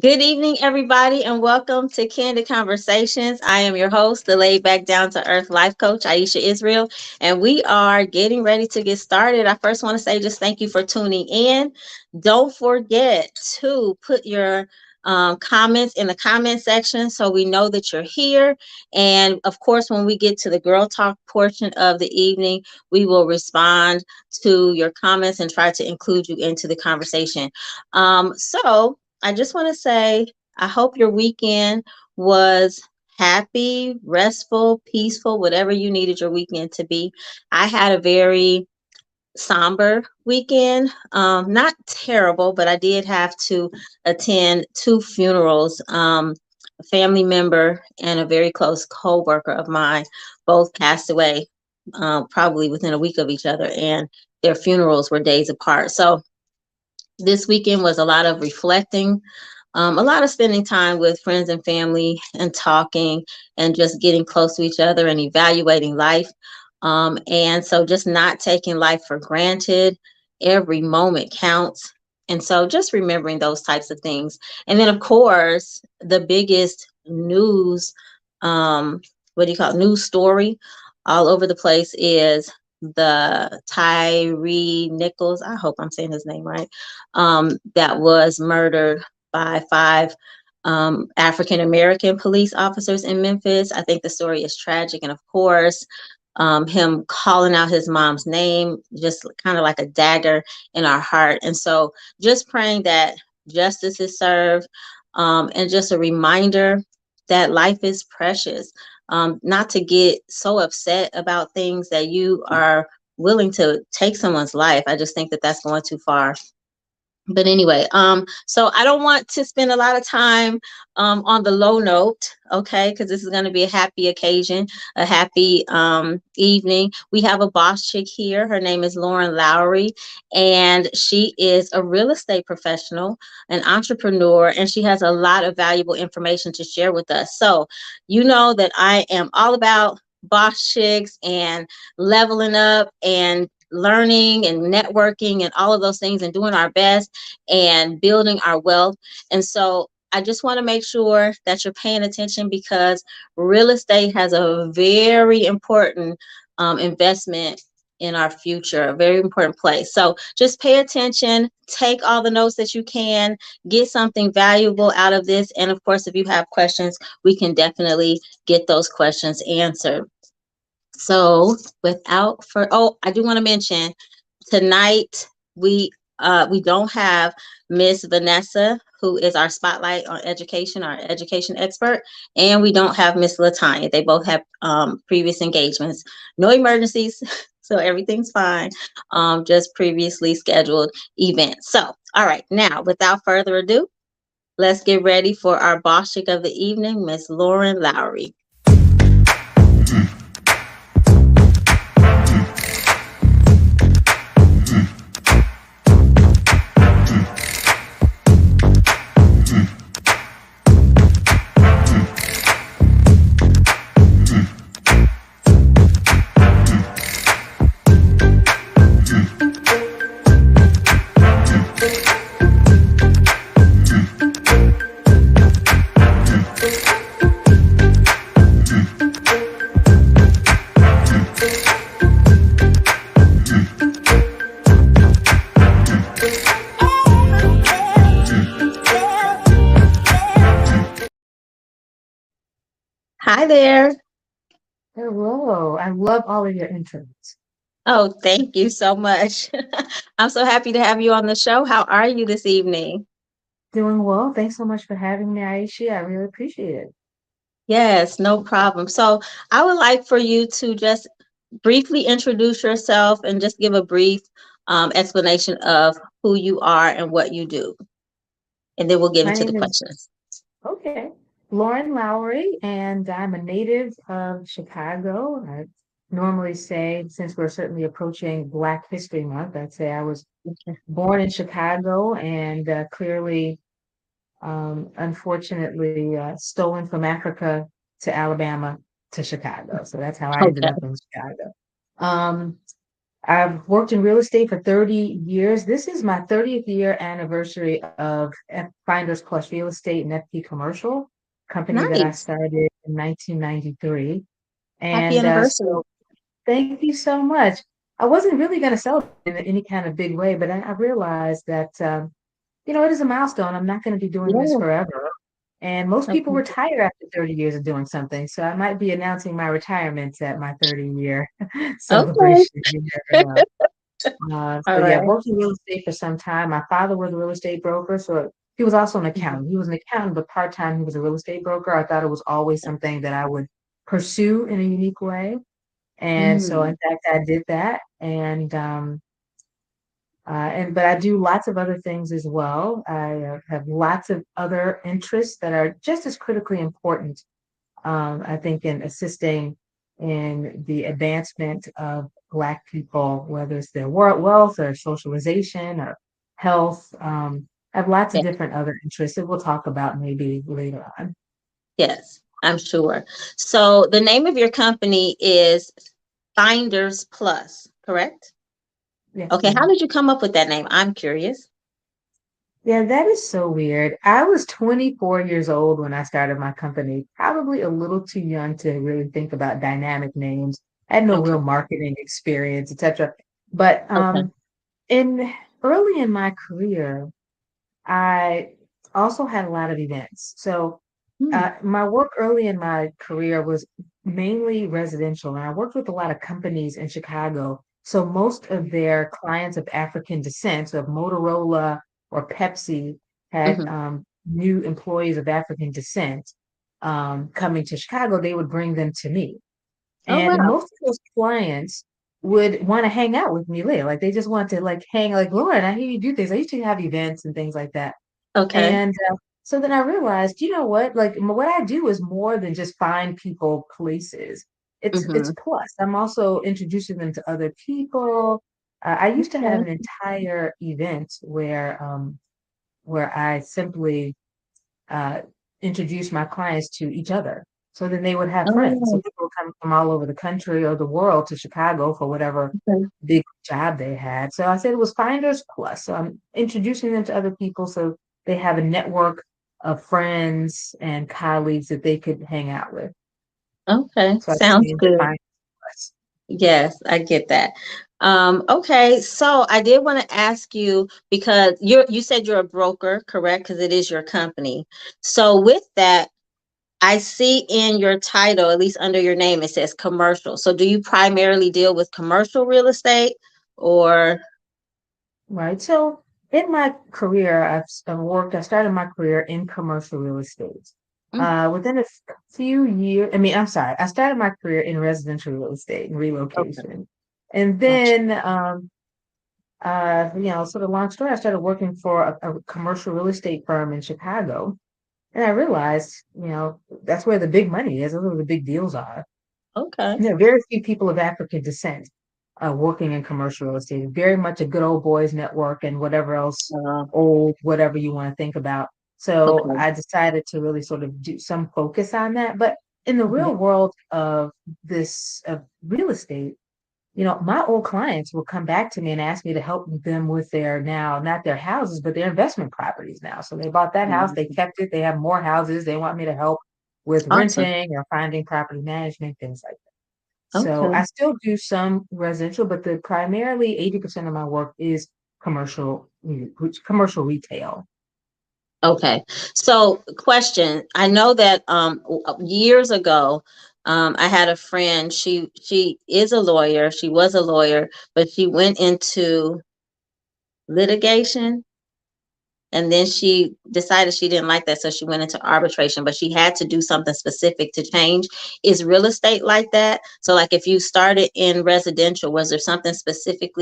Good evening, everybody, and welcome to Candid Conversations. I am your host, the laid back, down to earth life coach, Aisha Israel, and we are getting ready to get started. I first want to say just thank you for tuning in. Don't forget to put your comments in the comment section so we know that you're here. And of course, when we get to the girl talk portion of the evening, we will respond to your comments and try to include you into the conversation. So I just want to say, I hope your weekend was happy, restful, peaceful, whatever you needed your weekend to be. I had a very somber weekend. Not terrible, but I did have to attend two funerals. A family member and a very close co-worker of mine both passed away probably within a week of each other, and their funerals were days apart. So this weekend was a lot of reflecting, a lot of spending time with friends and family and talking and just getting close to each other and evaluating life. And so just not taking life for granted. Every moment counts. And so just remembering those types of things. And then, of course, the biggest news, what do you call it, news story all over the place is the Tyree Nichols, I hope I'm saying his name right, that was murdered by five African American police officers in Memphis. I think the story is tragic. And of course, him calling out his mom's name, just kind of like a dagger in our heart. And so just praying that justice is served, and just a reminder that life is precious. Not to get so upset about things that you are willing to take someone's life. I just think that that's going too far. But anyway, so I don't want to spend a lot of time on the low note, okay, because this is going to be a happy occasion, a happy evening. We have a boss chick here. Her name is Lauren Lowery, and she is a real estate professional, an entrepreneur, and she has a lot of valuable information to share with us. So you know that I am all about boss chicks and leveling up and learning and networking and all of those things and doing our best and building our wealth. And so I just want to make sure that you're paying attention, because real estate has a very important investment in our future, a very important place. So just pay attention, take all the notes that you can, get something valuable out of this. And of course, if you have questions, we can definitely get those questions answered. So I do want to mention tonight we don't have Miss Vanessa, who is our spotlight on education, our education expert, and we don't have Miss LaTanya. They both have previous engagements, no emergencies, so everything's fine. Just previously scheduled events. So, all right, now without further ado, let's get ready for our boss chick of the evening, Miss Lauren Lowery. Hi there. Hello. I love all of your intros. Oh, thank you so much. I'm so happy to have you on the show. How are you this evening? Doing well. Thanks so much for having me, Aisha. I really appreciate it. Yes, no problem. So, I would like for you to just briefly introduce yourself and just give a brief explanation of who you are and what you do. And then we'll get My into the name is, questions. okay, Lauren Lowery, and I'm a native of Chicago. I normally say, since we're certainly approaching Black History Month, I'd say I was Okay. born in Chicago and clearly, unfortunately, stolen from Africa to Alabama to Chicago. So that's how I ended Okay. up in Chicago. Um, I've worked in real estate for 30 years. This is my 30th year anniversary of Finders Plus Real Estate and FP Commercial, company that I Nice. started in 1993. Happy And anniversary. so thank you so much. I wasn't really going to celebrate in any kind of big way, but I realized that, it is a milestone. I'm not going to be doing this Yeah. forever. And most people Okay. retire after 30 years of doing something. So I might be announcing my retirement at my 30-year Okay. celebration. You never know. All So yeah, I've right. worked in real estate for some time. My father was a real estate broker, so he was also an Mhm. accountant. He was an accountant, but part-time he was a real estate broker. I thought it was always something that I would pursue in a unique way. And so in Mm. fact I did that. And but I do lots of other things as well. I have lots of other interests that are just as critically important, I think, in assisting in the advancement of Black people, whether it's their wealth or socialization or health. I have lots of Yeah. different other interests that we'll talk about maybe later on. Yes, I'm sure. So the name of your company is Finders Plus, correct? Yes, Okay. How ma'am. did you come up with that name? I'm curious. Yeah, that is so weird. I was 24 years old when I started my company, probably a little too young to really think about dynamic names. I had no Okay. real marketing experience, etc. But Okay. in early in my career, I also had a lot of events. So Hmm. my work early in my career was mainly residential, and I worked with a lot of companies in Chicago. So most of their clients of African descent, so if Motorola or Pepsi had Hmm. new employees of African descent coming to Chicago, they would bring them to me. Oh, And wow. most of those clients would want to hang out with me later. Like they just want to like hang, like, Lauren, I hear you do things. I used to have events and things like that. Okay. And so then I realized, you know what? Like what I do is more than just find people places. It's Hmm. plus. I'm also introducing them to other people. I used to have Okay. an entire event where I simply uh, introduce my clients to each other. So then they would have friends. So Oh, people would come from all over the country or the world to Chicago for whatever okay. big job they had. So I said it was Finders Plus. So I'm introducing them to other people so they have a network of friends and colleagues that they could hang out with. Okay. So I Sounds changed good. Finders Plus. Yes, I get that. Okay, so I did want to ask you because you said you're a broker, correct? Because it is your company. So with that, I see in your title, at least under your name, it says commercial. So do you primarily deal with commercial real estate or Right. So in my career, I started my career in commercial real estate. Mm, Within few years, I'm sorry, I started my career in residential real estate and okay, relocation. And gotcha. then, sort of long story, I started working for a commercial real estate firm in Chicago. And I realized, that's where the big money is, that's where the big deals are. Okay. There are very few people of African descent working in commercial real estate. Very much a good old boys network and whatever else, Uh, old, whatever you want to think about. So okay. I decided to really sort of do some focus on that. But in the Mhm. real world of of real estate, my old clients will come back to me and ask me to help them with their now, not their houses, but their investment properties now. So they bought that house, they Mhm. kept it, they have more houses, they want me to help with Awesome. renting or finding property management, things like that. So Okay. I still do some residential, but the primarily 80% of my work is commercial retail. Okay. So, question. I know that years ago, I had a friend. She is a lawyer. She was a lawyer, but she went into litigation, and then she decided she didn't like that, so she went into arbitration. But she had to do something specific to change. Is real estate like that? So, like, if you started in residential, was there something specific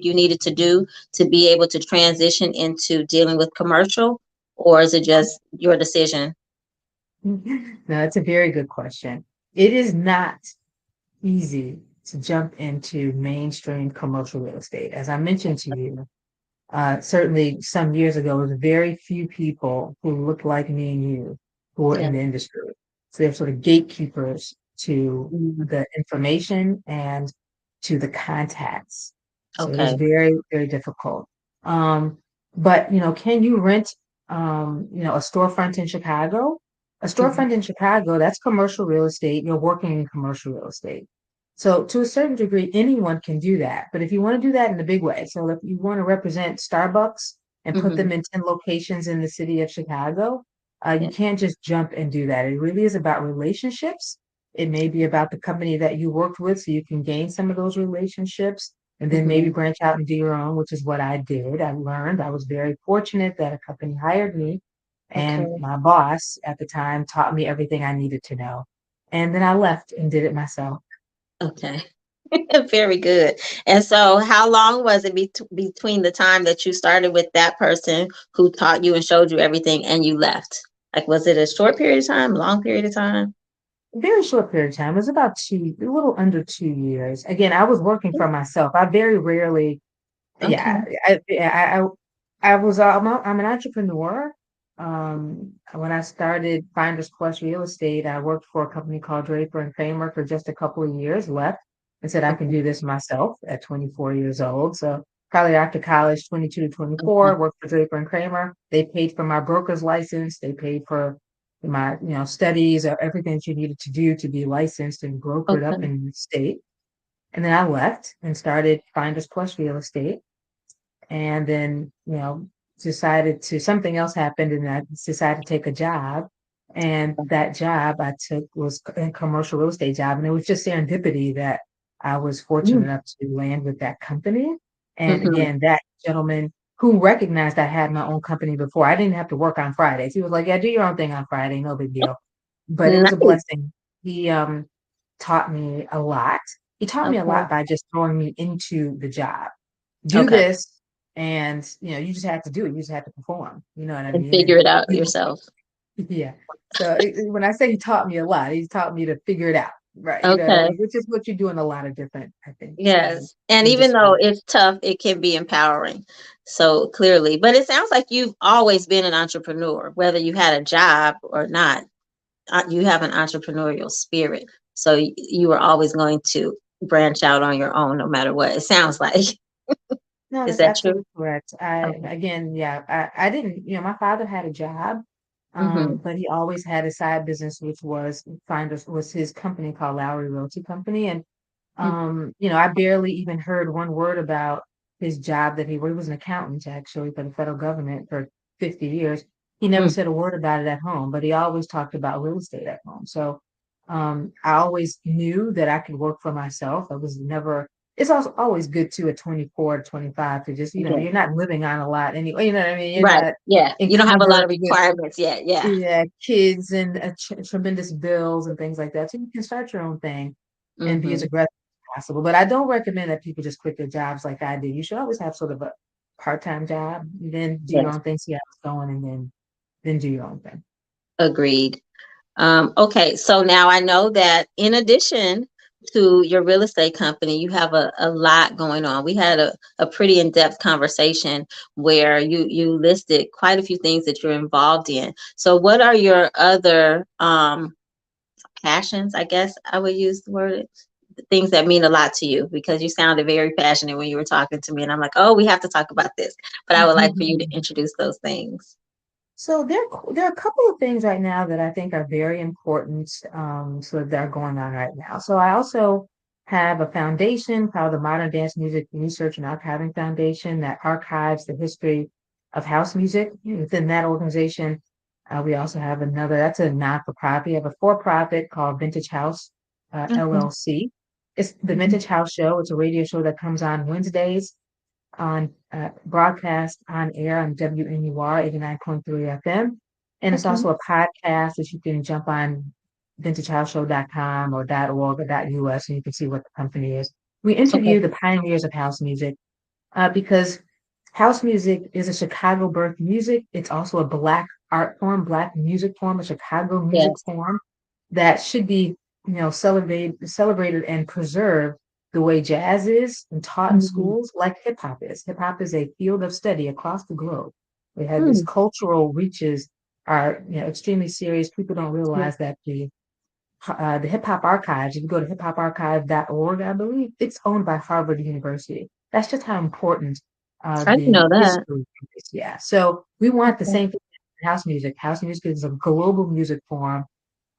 you needed to do to be able to transition into dealing with commercial, or is it just your decision? No, that's a very good question. It is not easy to jump into mainstream commercial real estate. As I mentioned to you, certainly some years ago, there was very few people who looked like me and you who were Yeah. in the industry. So they're sort of gatekeepers to Mhm. the information and to the contacts. So it was Okay. very, very difficult. Um, but can you rent a storefront in Chicago? A Mhm. storefront in Chicago, that's commercial real estate. You're working in commercial real estate. So to a certain degree, anyone can do that. But if you want to do that in a big way, so if you want to represent Starbucks and put them Mhm. in 10 locations in the city of Chicago, you Yeah. can't just jump and do that. It really is about relationships. It may be about the company that you worked with, so you can gain some of those relationships and then maybe Mhm. branch out and do your own, which is what I did. I learned. I was very fortunate that a company hired me, and Okay. my boss at the time taught me everything I needed to know. And then I left and did it myself. Okay. Very good. And so, how long was it between the time that you started with that person who taught you and showed you everything and you left? Like, was it a short period of time, long period of time? A very short period of time. It was about a little under 2 years. Again, I was working for myself. I very rarely, Okay. yeah, I was, I'm an entrepreneur. When I started Finders Plus Real Estate, I worked for a company called Draper and Kramer for just a couple of years, left and said I can Okay. do this myself at 24 years old. So probably after college, 22 to Okay. 24, worked for Draper and Kramer. They paid for my broker's license. They paid for my, studies or everything that you needed to do to be licensed and brokered up Okay. in the state. And then I left and started Finders Plus Real Estate, and then decided to something else happened, and I decided to take a job, and that job I took was a commercial real estate job, and it was just serendipity that I was fortunate enough to land with that company. And Mm-hmm. again, that gentleman who recognized I had my own company before, I didn't have to work on Fridays. He was like, yeah, do your own thing on Friday, no big deal. But it was a Nice. blessing. He taught me a lot. He taught me a Okay. lot by just throwing me into the job. Do Okay. this, and you just have to do it. You just have to perform. You know what I And mean? figure And it out you, yourself. yeah. So when I say he taught me a lot, he's taught me to figure it out, right? You know what I Okay. mean? Which is what you do in a lot of different, I think, Yes. And even though industries. it's tough, it can be empowering. So clearly, but it sounds like you've always been an entrepreneur, whether you had a job or not. You have an entrepreneurial spirit. So you were always going to branch out on your own, no matter what. It sounds like. No, Is that's that true? absolutely correct. I Okay. again, yeah, I didn't, my father had a job, Mm-hmm. but he always had a side business, which was his company called Lowery Realty Company. And I barely even heard one word about his job that he was an accountant actually for the federal government for 50 years. He never Mm-hmm. said a word about it at home, but he always talked about real estate at home. So I always knew that I could work for myself. I was never, it's also always good too at 24 to 25 to just, Yeah. you're not living on a lot anyway. You know what I mean? You're Right. not Yeah. You don't have a lot encumbered of with, requirements yet. Yeah. yeah, kids and tremendous bills and things like that. So you can start your own thing and be as Mm-hmm. aggressive as possible. But I don't recommend that people just quit their jobs like I did. You should always have sort of a part-time job, then do your Yes. own thing, see how it's going, and then do your own thing. Agreed. Okay, so now I know that in addition to your real estate company, you have a lot going on. We had a pretty in-depth conversation where you listed quite a few things that you're involved in. So what are your other passions? I guess I would use the word things that mean a lot to you because you sounded very passionate when you were talking to me, and I'm like, oh, we have to talk about this. But I would like for you to introduce those things. So there are a couple of things right now that I think are very important, so that are going on right now. So I also have a foundation called the Modern Dance Music Research and Archiving Foundation that archives the history of house music. Within that organization, we also have another, that's a non-for-profit. We have a for-profit called Vintage House, Okay. LLC. It's the Mhm. Vintage House Show. It's a radio show that comes on Wednesdays on broadcast on air on WNUR 89.3 FM. And it's Okay. also a podcast that you can jump on vintagehouseshow.com or .org or .us, and you can see what the company is. We Okay. interview the pioneers of house music, because house music is a Chicago birth music. It's also a Black art form, Black music form, a Chicago music Yes. form that should be, celebrated and preserved the way jazz is and taught in Mhm. schools, like hip hop is. Hip hop is a field of study across the globe. We have its Hmm. cultural reaches are, extremely serious. People don't realize that the the Hip Hop Archives. If you go to hiphoparchive.org, I believe it's owned by Harvard University. That's just how important I didn't the know that. history is. Yeah. So we want the Okay. same thing in house music. House music is a global music form,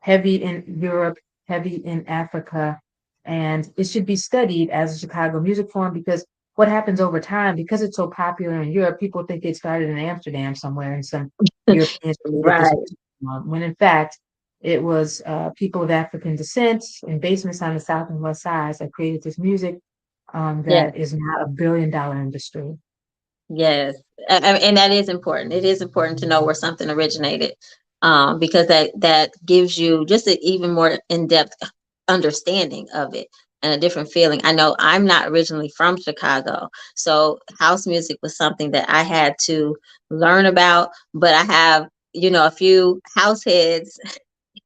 heavy in Europe, heavy in Africa, and it should be studied as a Chicago music form because what happens over time, because it's so popular in Europe, people think it started in Amsterdam somewhere and some Europeans created this Right. music form, when in fact it was people of African descent in basements on the South and West Sides that created this music Yeah. that is now $1 billion industry. Yes, and that is important. It is important to know where something originated, because that gives you just an even more in-depth understanding of it and a different feeling. I know I'm not originally from Chicago, so house music was something that I had to learn about, but I have, a few house heads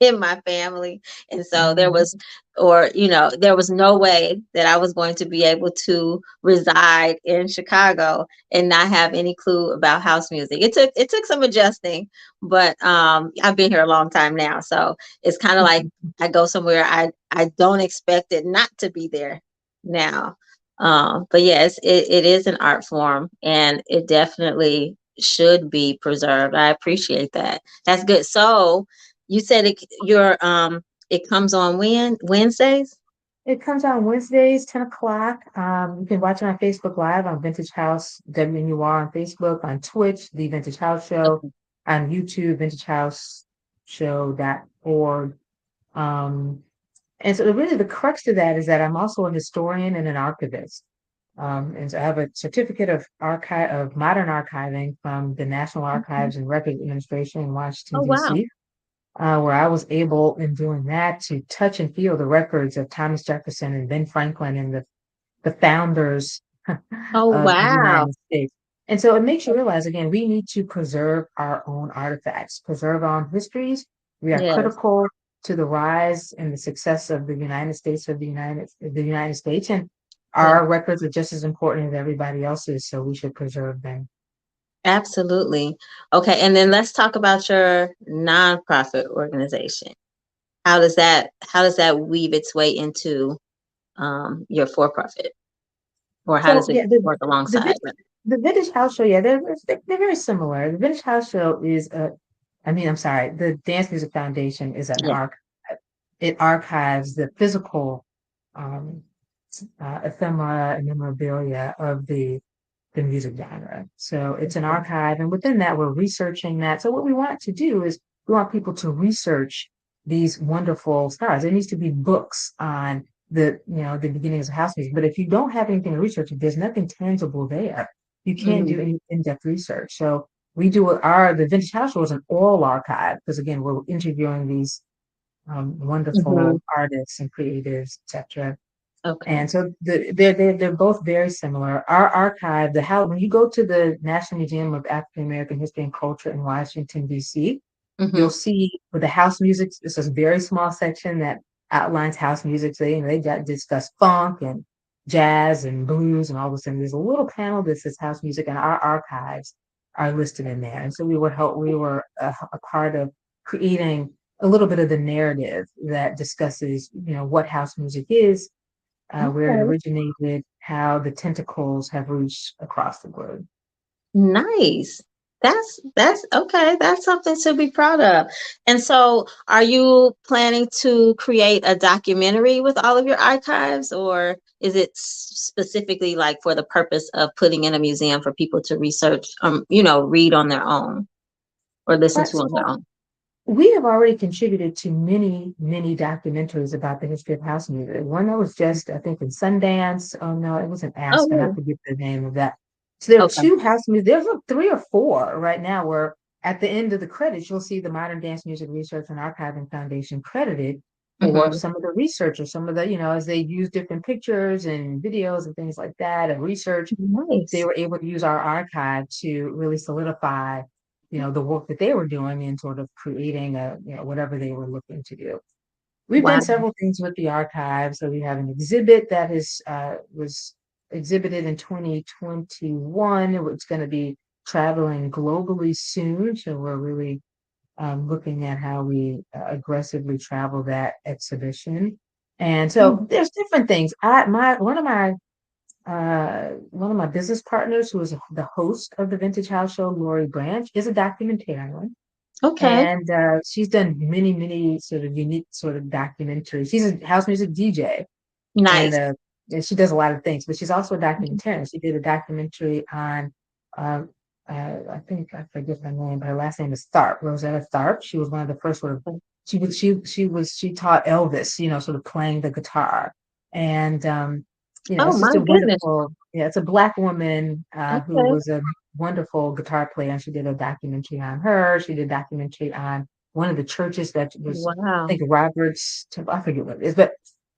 in my family. And so there Mhm. was, or, there was no way that I was going to be able to reside in Chicago and not have any clue about house music. It took some adjusting, but I've been here a long time now. So it's kind of like I go somewhere I don't expect it not to be there now. But yes, it is an art form and it definitely should be preserved. I appreciate that. That's good. So you said it comes on Wednesdays? It comes out on Wednesdays, 10 o'clock. You can watch it on Facebook Live on Vintage House WNUR on Facebook, on Twitch, The Vintage House Show, Okay. on YouTube, vintagehouseshow.org. Um, and so really the crux to that is that I'm also a historian and an archivist. And so I have a certificate of modern archiving from the National Mhm. Archives and Records Administration in Washington, Oh wow. D.C., where I was able, in doing that, to touch and feel the records of Thomas Jefferson and Ben Franklin and the founders Oh of the wow. United States. And so it makes you realize again, we need to preserve our own artifacts, preserve our own histories. We are Yes. critical to the rise and the success of the United States, and Yeah. our records are just as important as everybody else's, so we should preserve them. Absolutely. Okay, and then let's talk about your nonprofit organization. How does that weave its way into your for profit, or how So does it yeah, the work the alongside? vintage, the vintage house show, yeah, they're very similar. The vintage house show is I'm sorry, the Dance Music Foundation is an Yeah. archive. It archives the physical um, ephemera and memorabilia of the music genre. So it's an Okay. archive, and within that, we're researching that. So what we want to do is we want people to research these wonderful stars. There needs to be books on the beginnings of house music. But if you don't have anything to research, if there's nothing tangible there, you can't Mhm. do any in-depth research. So we do our the Vintage House Show is an oral archive because again, we're interviewing these Mhm. wonderful artists and creatives, etc. Okay. And so they're both very similar. Our archive, the how when you go to the National Museum of African American History and Culture in Washington, D.C., you'll Mhm. see with the house music, it's a very small section that outlines house music. So, they got discuss funk and jazz and blues and all those things. There's a little panel that says house music, and our archives are listed in there. And so we were a part of creating a little bit of the narrative that discusses, what house music is, where it Okay. originated, how the tentacles have reached across the globe. Nice. That's okay. That's something to be proud of. And so, are you planning to create a documentary with all of your archives, or is it specifically like for the purpose of putting in a museum for people to research, read on their own or listen to on So their own? we have already contributed to many, many documentaries about the history of house music. One that was just, I think, in Sundance. Oh no, it was in Oh, Aspen. I really? forget the name of that. So there are Okay. two house music. There's like three or four right now where at the end of the credits, you'll see the Modern Dance Music Research and Archiving Foundation credited for Mm-hmm. some of the research or some of the, as they use different pictures and videos and things like that and research, they Nice. were able to use our archive to really solidify, the work that they were doing in sort of creating whatever they were looking to do. We've done Wow. several things with the archive. So we have an exhibit that was exhibited in 2021. It's going to be traveling globally soon. So we're really looking at how we aggressively travel that exhibition. And so there's different things. One of my business partners, who is the host of the Vintage House Show, Lowery Branch, is a documentarian, Okay. and she's done many sort of unique sort of documentaries. She's a house music DJ, and Nice. uh, and she does a lot of things, but she's also a documentarian. She did a documentary on, um, I think I forget her name, but her last name is Tharp, Rosetta Tharp. She was one of the first sort of she taught Elvis, sort of playing the guitar, and Oh it's my just a goodness. wonderful. Yeah, it's a black woman who Okay. was a wonderful guitar player, and she did a documentary on her. She did a documentary on one of the churches that was, I Wow. think, Robert's Temple. I forget what it is, but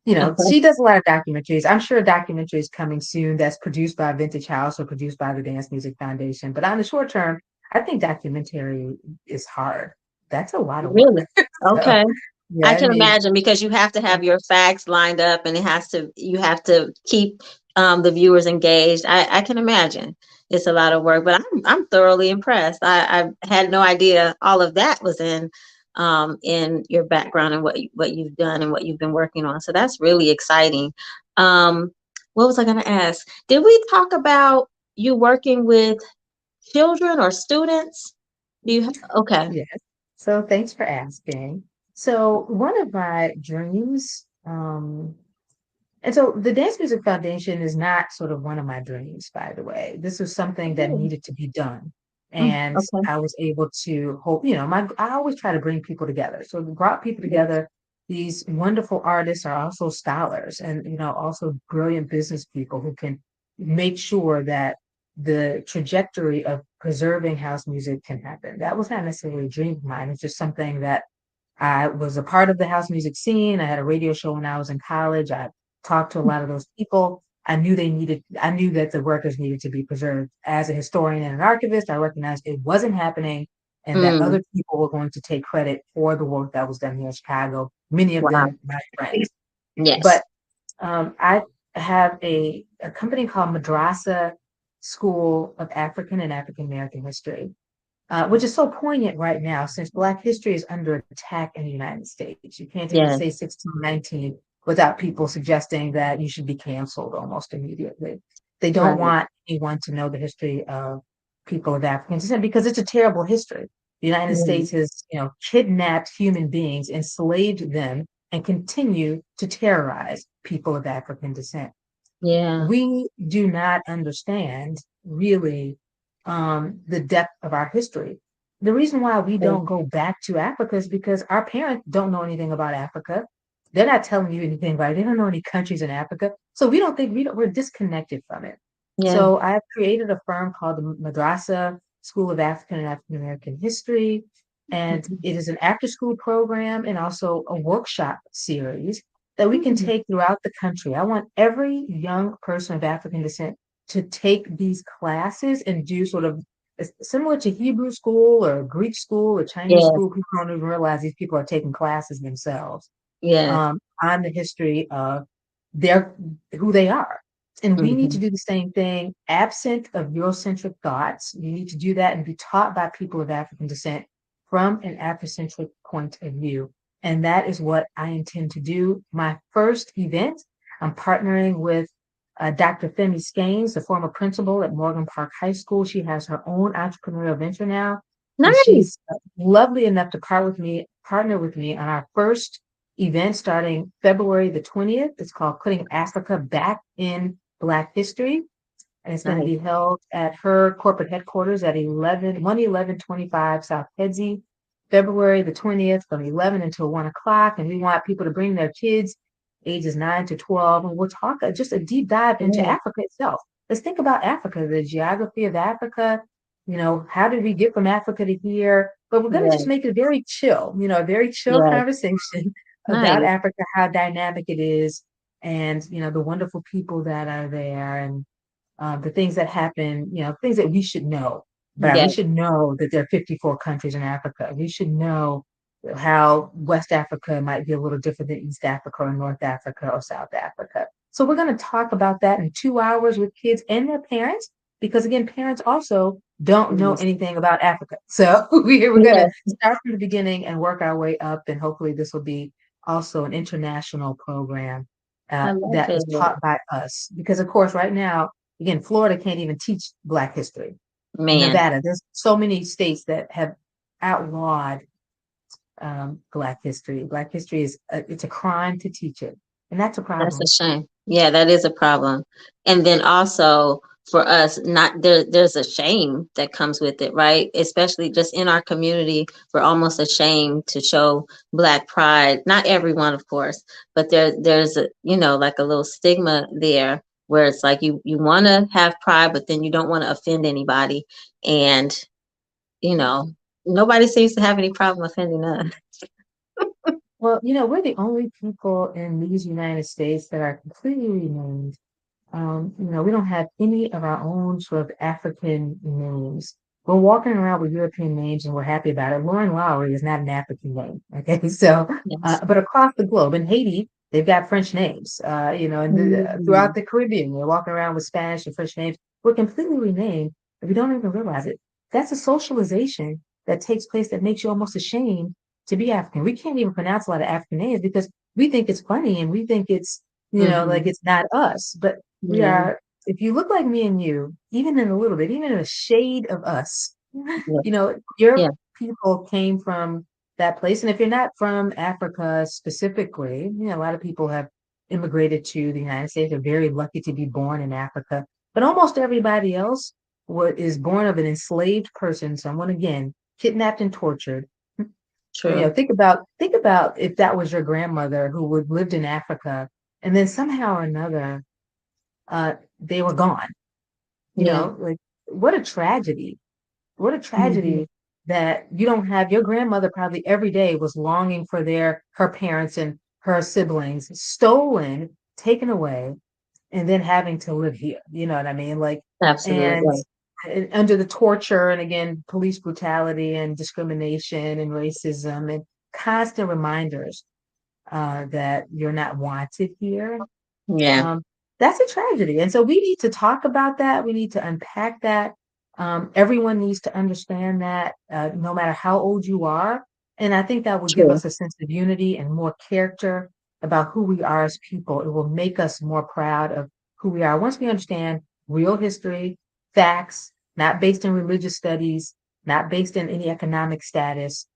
Okay. she does a lot of documentaries. I'm sure a documentary is coming soon that's produced by Vintage House or produced by the Dance Music Foundation. But on the short term, I think documentary is hard. That's a lot of work. Really? So, Okay. yeah, I I can mean, imagine because you have to have your facts lined up and you have to keep the viewers engaged. I can imagine it's a lot of work, but I'm thoroughly impressed. I had no idea all of that was in your background and what you've done and what you've been working on. So that's really exciting. Um, what was I going to ask? Did we talk about you working with children or students? Do you okay. yes. So thanks for asking. So one of my dreams, and so the Dance Music Foundation is not sort of one of my dreams, by the way. This was something that Oh, needed to be done. And okay. I was able to hope, I always try to bring people together. So we brought people Yes. together. These wonderful artists are also scholars and, also brilliant business people who can make sure that the trajectory of preserving house music can happen. That was not necessarily a dream of mine. It's just something that I was a part of the house music scene. I had a radio show when I was in college. I talked to a lot of those people. I knew that the records needed to be preserved. As a historian and an archivist, I recognized it wasn't happening and that Mm, other people were going to take credit for the work that was done here in Chicago, many of wow. them my friends. Yes. But I have a company called Madrasa School of African and African American History, which is so poignant right now since Black history is under attack in the United States. You can't even say Yes. 1619 without people suggesting that you should be canceled almost immediately. They don't Right. want anyone to know the history of people of African descent because it's a terrible history. The United Mm, States has, kidnapped human beings, enslaved them, and continue to terrorize people of African descent. yeah. We do not understand really the depth of our history. The reason why we Okay. don't go back to Africa is because our parents don't know anything about Africa. They're not telling you anything about it. They don't know any countries in Africa. So we don't think we're disconnected from it. Yeah. So I've created a firm called the Madrasa School of African and African American History. And Mhm. it is an after school program and also a workshop series that we can Mm, take throughout the country. I want every young person of African descent to take these classes and do sort of similar to Hebrew school or Greek school or Chinese yes. school. People don't even realize these people are taking classes themselves Yes. on the history of their who they are. And we need to Hmm. do the same thing, absent of Eurocentric thoughts. You need to do that and be taught by people of African descent from an Afrocentric point of view. And that is what I intend to do. My first event, I'm partnering with Dr. Femi Skanes, the former principal at Morgan Park High School. She has her own entrepreneurial venture now, and Nice. she's lovely enough to partner with me on our first event starting February the 20th. It's called Putting Africa Back in Black History. And it's going to Nice. be held at her corporate headquarters at 11125 South Kedzie, February the 20th from 11 until 1 o'clock. And we want people to bring their kids ages 9 to 12. And we'll talk just a deep dive into Yes. Africa itself. Let's think about Africa, the geography of Africa. How did we get from Africa to here? But we're going to just Yes. make it very chill, a very chill Yes. conversation about Nice. Africa, how dynamic it is, and the wonderful people that are there, and the things that happen, things that we should know. But we Yes. should know that there are 54 countries in Africa. We should know how West Africa might be a little different than East Africa or North Africa or South Africa. So we're going to talk about that in 2 hours with kids and their parents, because again, parents also don't know Yes. anything about Africa. So we're going to Yes. start from the beginning and work our way up. And hopefully, this will be also an international program I love that is it. taught by us. Because, of course, right now, again, Florida can't even teach Black history. Man, Nevada, there's so many states that have outlawed Black history. Black history is it's a crime to teach it, and that's a that's a problem. shame. Yeah, that is a problem. And then also for us, not there's a shame that comes with it, right? Especially just in our community, we're almost ashamed to show Black pride. Not everyone, of course, but there's a, like a little stigma there where it's like you want to have pride, but then you don't want to offend anybody. And, you know, nobody seems to have any problem offending us. Well, we're the only people in these United States that are completely renamed. We don't have any of our own sort of African names. We're walking around with European names and we're happy about it. Lauren Lowry is not an African name. Okay. So, Yes. but across the globe, in Haiti, they've got French names, and throughout Mhm. the Caribbean, they're walking around with Spanish and French names. We're completely renamed, and we don't even realize it. That's a socialization that takes place that makes you almost ashamed to be African. We can't even pronounce a lot of African names because we think it's funny and we think it's, like Mhm. it's not us. But we Yeah. are, if you look like me and you, even in a little bit, even in a shade of us, Yeah. your Yeah. people came from that place. And if you're not from Africa specifically, a lot of people have immigrated to the United States. They're very lucky to be born in Africa. But almost everybody else is born of an enslaved person, someone again, kidnapped and tortured. True. Think about if that was your grandmother who would lived in Africa and then somehow or another they were gone. Yeah. Like what a tragedy. What a Mhm. tragedy that you don't have your grandmother probably every day was longing for her parents and her siblings stolen, taken away, and then having to live here. You know what I mean? Like, and, Absolutely. and under the torture and again, police brutality and discrimination and racism and constant reminders that you're not wanted here. Yeah. um, that's a tragedy. And so we need to talk about that. We need to unpack that. Everyone needs to understand that, no matter how old you are. And I think that will give True. us a sense of unity and more character about who we are as people. It will make us more proud of who we are. Once we understand real history, facts, not based in religious studies, not based in any economic status,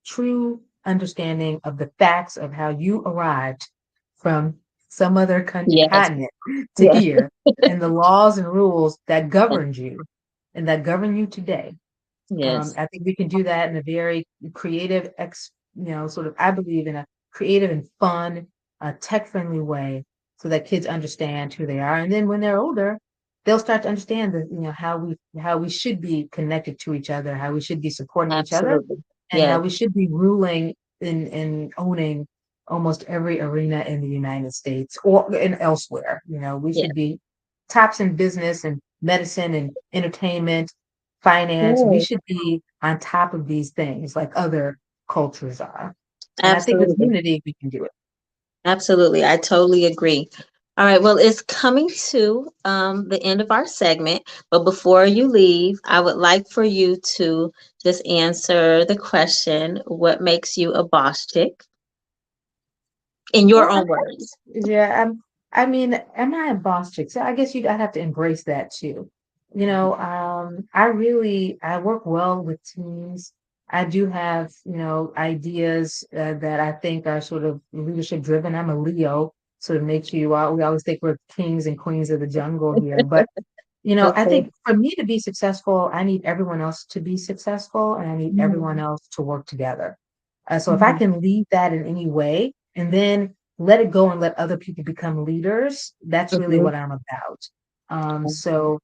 true understanding of the facts of how you arrived from some other Yes. continent to Yes. here and the laws and rules that governed you and that govern you today. Yes. I think we can do that in a very creative, sort of, I believe in a creative and fun, tech-friendly way so that kids understand who they are. And then when they're older, they'll start to understand that, how we should be connected to each other, how we should be supporting each other, Absolutely. and Yes. how we should be ruling and owning almost every arena in the United States or and elsewhere. We Yes. should be tops in business and medicine and entertainment, finance. We Yes. should be on top of these things like other cultures are. And I think with Absolutely. unity, we can do it. Absolutely. I totally agree. All right. Well, it's coming to the end of our segment, but before you leave, I would like for you to just answer the question, what makes you a boss chick? In your Well, own words. yeah, I mean, am I a boss chick? So I guess I'd have to embrace that too. I work well with teams. I do have, ideas that I think are sort of leadership driven. I'm a Leo, so it makes we always think we're kings and queens of the jungle here. But, I Okay. think for me to be successful, I need everyone else to be successful and I need everyone Mhm. else to work together. So if I Mhm. can lead that in any way and then let it go and let other people become leaders, that's really Mhm. what I'm about. So,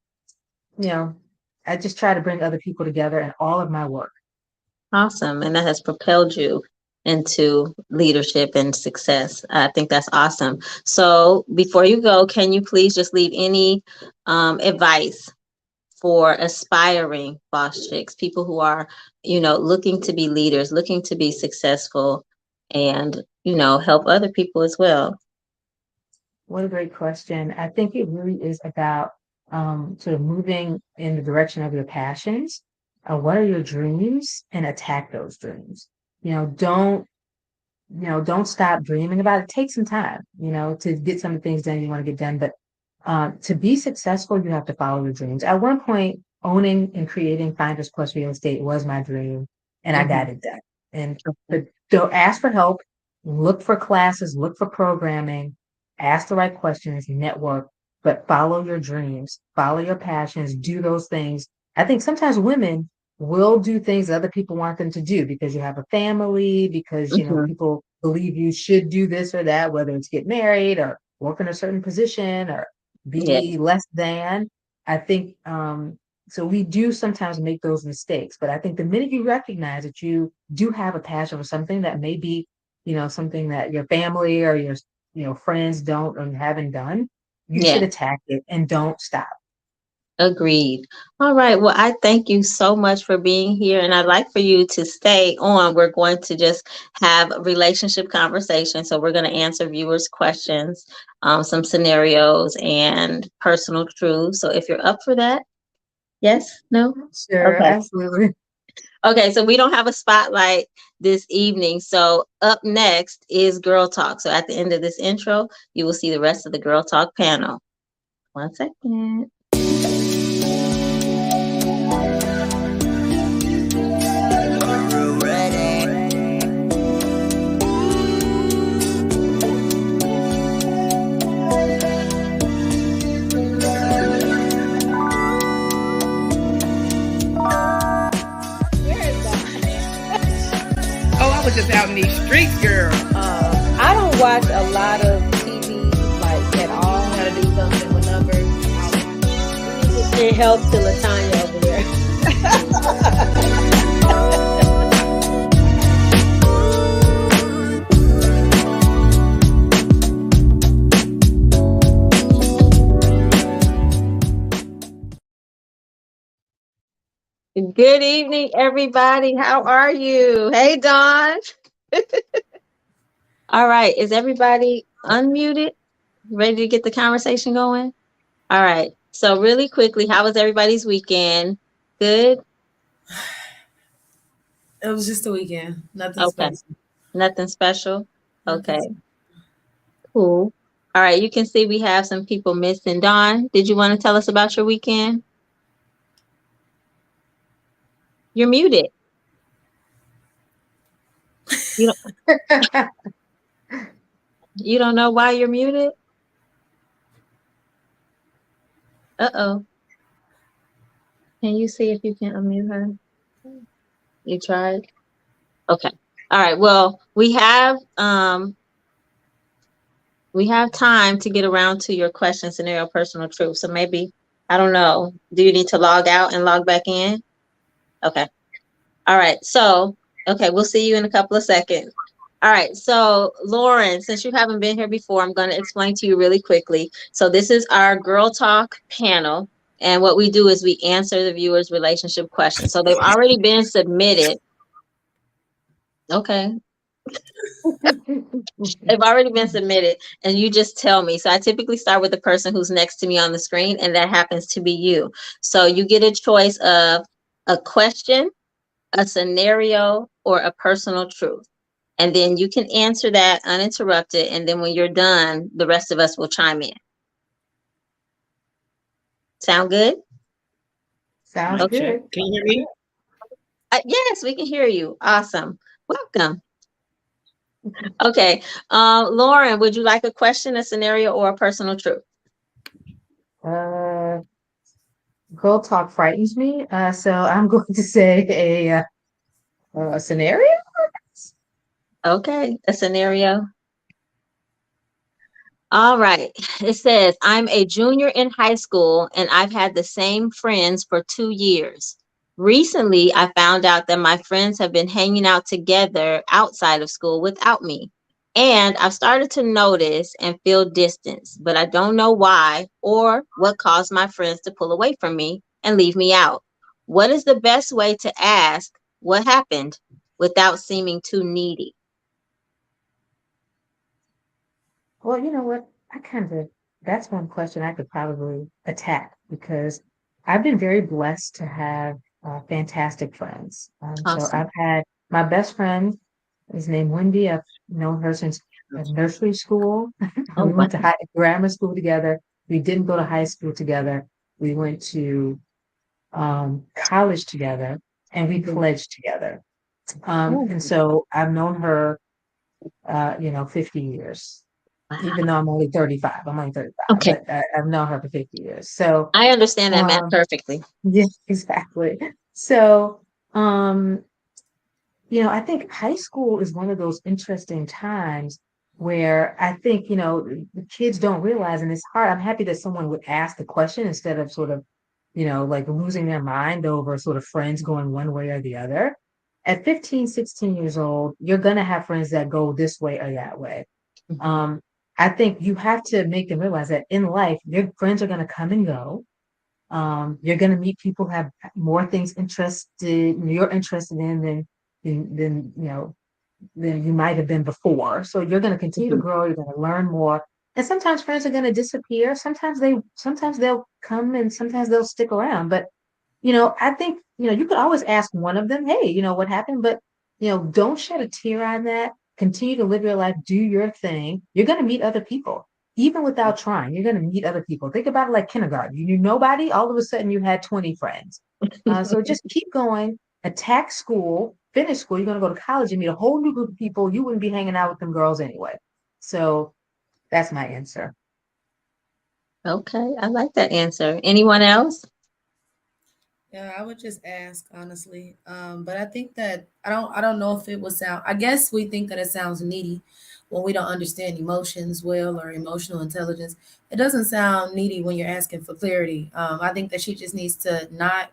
you know, I just try to bring other people together in all of my work. Awesome. And that has propelled you into leadership and success. I think that's awesome. So before you go, can you please just leave any advice for aspiring boss chicks, people who are, looking to be leaders, looking to be successful and, help other people as well? What a great question. I think it really is about sort of moving in the direction of your passions. What are your dreams, and attack those dreams. You know, don't stop dreaming about it. Take some time, to get some of the things done you want to get done. But to be successful, you have to follow your dreams. At one point, owning and creating Finders Plus Real Estate was my dream, and I Hmm. got it done. And but don't ask for help, look for classes, look for programming, ask the right questions, network, but follow your dreams, follow your passions, do those things. I think sometimes women will do things that other people want them to do because you have a family, because Hmm. people believe you should do this or that, whether it's get married or work in a certain position or Yeah, be less than. I think so we do sometimes make those mistakes, but I think the minute you recognize that you do have a passion for something that may be, something that your family or your friends don't or haven't done, you should yeah. attack it and don't stop. Agreed. All right. Well, I thank you so much for being here, and I'd like for you to stay on. We're going to just have a relationship conversation. So we're going to answer viewers' questions, some scenarios, and personal truths. So if you're up for that, yes, no, Sure, okay, absolutely. okay. So we don't have a spotlight this evening. So up next is Girl Talk. So at the end of this intro, you will see the rest of the Girl Talk panel. One second. Oh, I was just out in these streets, girl. I don't watch a lot of TV like at all. Gotta do something with numbers. Send help to LaTanya over there. Good evening, everybody. How are you? Hey, Dawn. All right. Is everybody unmuted? Ready to get the conversation going? All right. So, really quickly, how was everybody's weekend? Good? It was just a weekend. Nothing Okay. special. Nothing special? Nothing. Okay. Cool. All right. You can see we have some people missing. Dawn, did you want to tell us about your weekend? You're muted. You don't, you don't know why you're muted? Uh-oh. Can you see if you can unmute her? You tried? Okay. All right. Well, we have time to get around to your question, scenario, personal truth. So maybe, I don't know. Do you need to log out and log back in? Okay. All right. So, okay, we'll see you in a couple of seconds. All right. So, Lauren, since you haven't been here before, I'm going to explain to you really quickly. So, this is our Girl Talk panel. And what we do is we answer the viewers' relationship questions. So, they've already been submitted. Okay. They've already been submitted, and you just tell me. So I typically start with the person who's next to me on the screen, and that happens to be you. So you get a choice of a question, a scenario, or a personal truth. And then you can answer that uninterrupted. And then when you're done, the rest of us will chime in. Sound good? Sounds Okay. Check. good. Can you hear me? Yes, we can hear you. Awesome. Welcome. Okay. Lauren, would you like a question, a scenario, or a personal truth? Uh, Girl talk frightens me. So I'm going to say a scenario. Okay, a scenario. All right. It says, I'm a junior in high school and I've had the same friends for 2 years. Recently, I found out that my friends have been hanging out together outside of school without me. And I've started to notice and feel distance, but I don't know why or what caused my friends to pull away from me and leave me out. What is the best way to ask what happened without seeming too needy? Well, you know what? That's one question I could probably attack because I've been very blessed to have fantastic friends. So Awesome. I've had my best friend is named Wendy. I've known her since nursery school. Oh, We wow. went to grammar school together. We didn't go to high school together. We went to college together, and we Mhm. pledged together. Oh, And so I've known her, 50 years, wow. even though I'm only 35. I'm only 35, Okay. but I've known her for 50 years. So, I understand that math um, perfectly. yeah, exactly. So, um, I think high school is one of those interesting times where I think, the kids don't realize, and it's hard. I'm happy that someone would ask the question instead of sort of, like losing their mind over sort of friends going one way or the other. At 15, 16 years old, you're going to have friends that go this way or that way. Mhm. Um, I think you have to make them realize that in life, your friends are going to come and go. You're going to meet people who have more things you're interested in than you might have been before. So you're going to continue to Mhm. grow. You're going to learn more. And sometimes friends are going to disappear. Sometimes they'll come and sometimes they'll stick around. But I think, you could always ask one of them, hey, what happened? But, don't shed a tear on that. Continue to live your life, do your thing. You're going to meet other people, even without trying. You're going to meet other people. Think about it like kindergarten. You knew nobody, all of a sudden you had 20 friends. So just keep going, attack school, finish school. You're going to go to college and meet a whole new group of people. You wouldn't be hanging out with them girls anyway. So that's my answer. Okay, I like that answer. Anyone else? Yeah, I would just ask honestly. But I think that I don't know if it would sound, I guess we think that it sounds needy when we don't understand emotions well or emotional intelligence. It doesn't sound needy when you're asking for clarity. I think that she just needs to not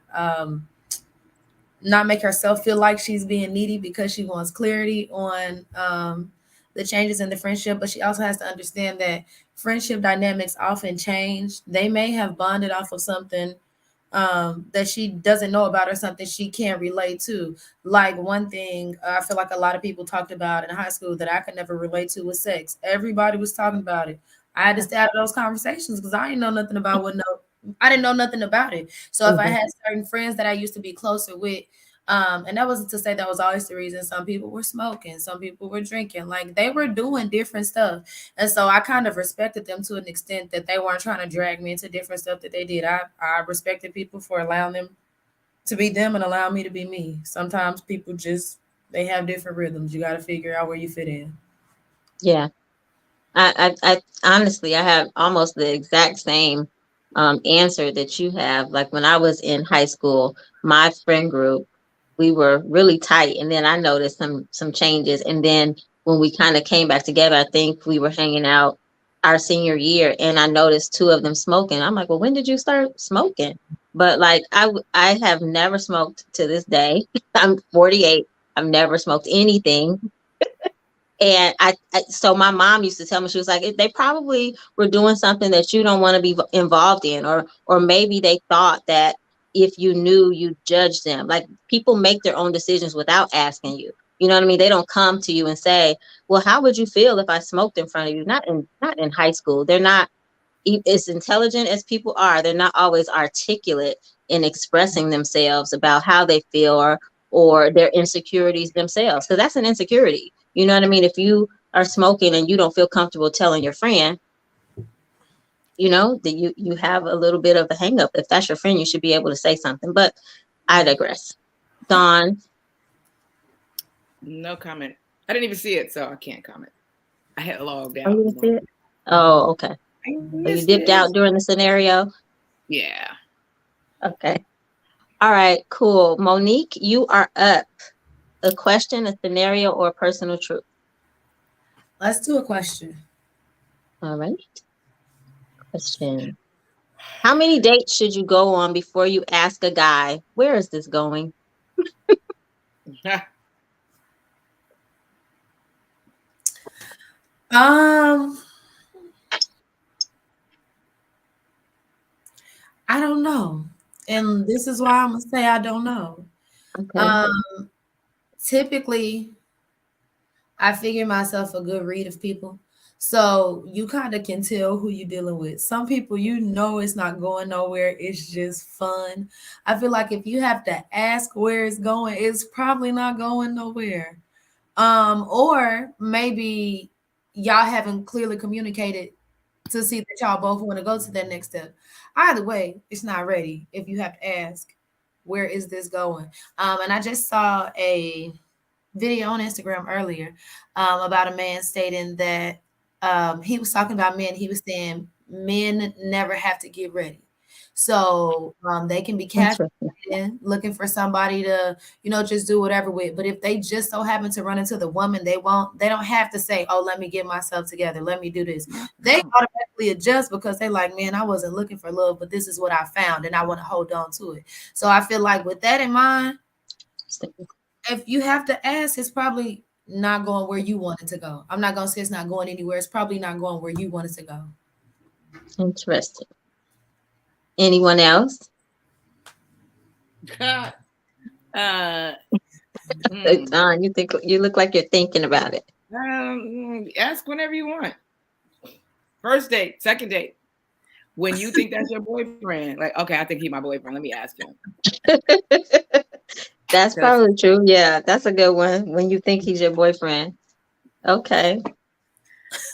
make herself feel like she's being needy because she wants clarity on the changes in the friendship, but she also has to understand that friendship dynamics often change. They may have bonded off of something that she doesn't know about or something she can't relate to. Like one thing I feel like a lot of people talked about in high school that I could never relate to was sex. Everybody was talking about it. I had to stay out of those conversations because I didn't know nothing about what no, I didn't know nothing about it. So if I Mhm. had certain friends that I used to be closer with, and that wasn't to say that was always the reason. Some people were smoking, some people were drinking, like they were doing different stuff. And so I kind of respected them to an extent that they weren't trying to drag me into different stuff that they did. I respected people for allowing them to be them and allow me to be me. Sometimes people just they have different rhythms. You got to figure out where you fit in. Yeah. I honestly, I have almost the exact same answer that you have. Like when I was in high school, my friend group, we were really tight, and then I noticed some changes. And then when we kind of came back together, I think we were hanging out our senior year, and I noticed two of them smoking. I'm like, well, when did you start smoking? But like I have never smoked to this day. I'm 48. I've never smoked anything. And so my mom used to tell me, she was like, they probably were doing something that you don't want to be involved in, or maybe they thought that if you knew, you judge them. Like people make their own decisions without asking you. You know what I mean? They don't come to you and say, well, how would you feel if I smoked in front of you? Not in high school. They're not as intelligent as people are. They're not always articulate in expressing themselves about how they feel, or their insecurities themselves, because that's an insecurity. You know what I mean? If you are smoking and you don't feel comfortable telling your friend, that you have a little bit of a hang up. If that's your friend, you should be able to say something. But I digress. Dawn. No comment. I didn't even see it, so I can't comment. I had logged Oh, out. you didn't see it? Oh, okay. I So you missed dipped it. out during the scenario. Yeah. Okay. All right, cool. Monique, you are up. A question, a scenario, or a personal truth. Let's do a question. All right. Question. How many dates should you go on before you ask a guy, where is this going? Um, I don't know. And this is why I'm gonna say I don't know. Okay. Um, Typically I figure myself a good read of people. So you kind of can tell who you're dealing with. Some people, it's not going nowhere. It's just fun. I feel like if you have to ask where it's going, it's probably not going nowhere. Or maybe y'all haven't clearly communicated to see that y'all both want to go to that next step. Either way, it's not ready if you have to ask, where is this going? And I just saw a video on Instagram earlier about a man stating that he was talking about men. He was saying men never have to get ready. So they can be casual Interesting. looking for somebody to, just do whatever with. But if they just so happen to run into the woman they don't have to say, oh, let me get myself together. Let me do this. They automatically adjust because they like, man, I wasn't looking for love, but this is what I found and I want to hold on to it. So I feel like with that in mind, if you have to ask, it's probably not going where you want it to go. I'm not going to say it's not going anywhere. It's probably not going where you want it to go. Interesting. Anyone else? Don, you look like you're thinking about it. Ask whenever you want. First date, second date. When you think that's your boyfriend, like, okay, I think he's my boyfriend. Let me ask him. That's probably true. Yeah, that's a good one. When you think he's your boyfriend. Okay.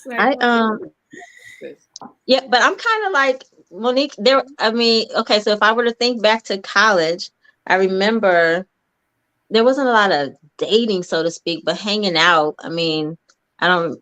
Like, Yeah, but I'm kind of like Monique there. I mean, okay, so if I were to think back to college, I remember there wasn't a lot of dating, so to speak, but hanging out. I mean, I don't,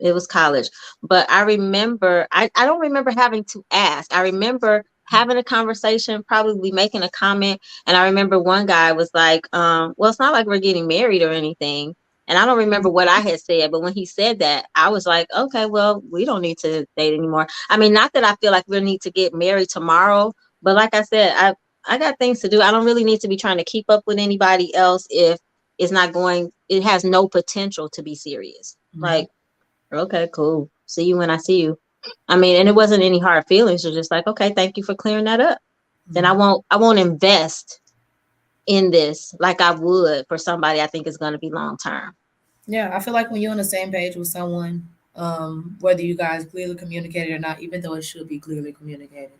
it was college, but I remember, I don't remember having to ask. I remember having a conversation, probably making a comment. And I remember one guy was like, well, it's not like we're getting married or anything. And I don't remember what I had said, but when he said that, I was like, okay, well, we don't need to date anymore. I mean, not that I feel like we need to get married tomorrow, but like I said, I got things to do. I don't really need to be trying to keep up with anybody else if it has no potential to be serious. Mm-hmm. Like, okay, cool. See you when I see you. I mean, and it wasn't any hard feelings. You're just like, okay, thank you for clearing that up. Mm-hmm. Then I won't invest in this like I would for somebody I think is going to be long term. Yeah, I feel like when you're on the same page with someone, whether you guys clearly communicated or not, even though it should be clearly communicated,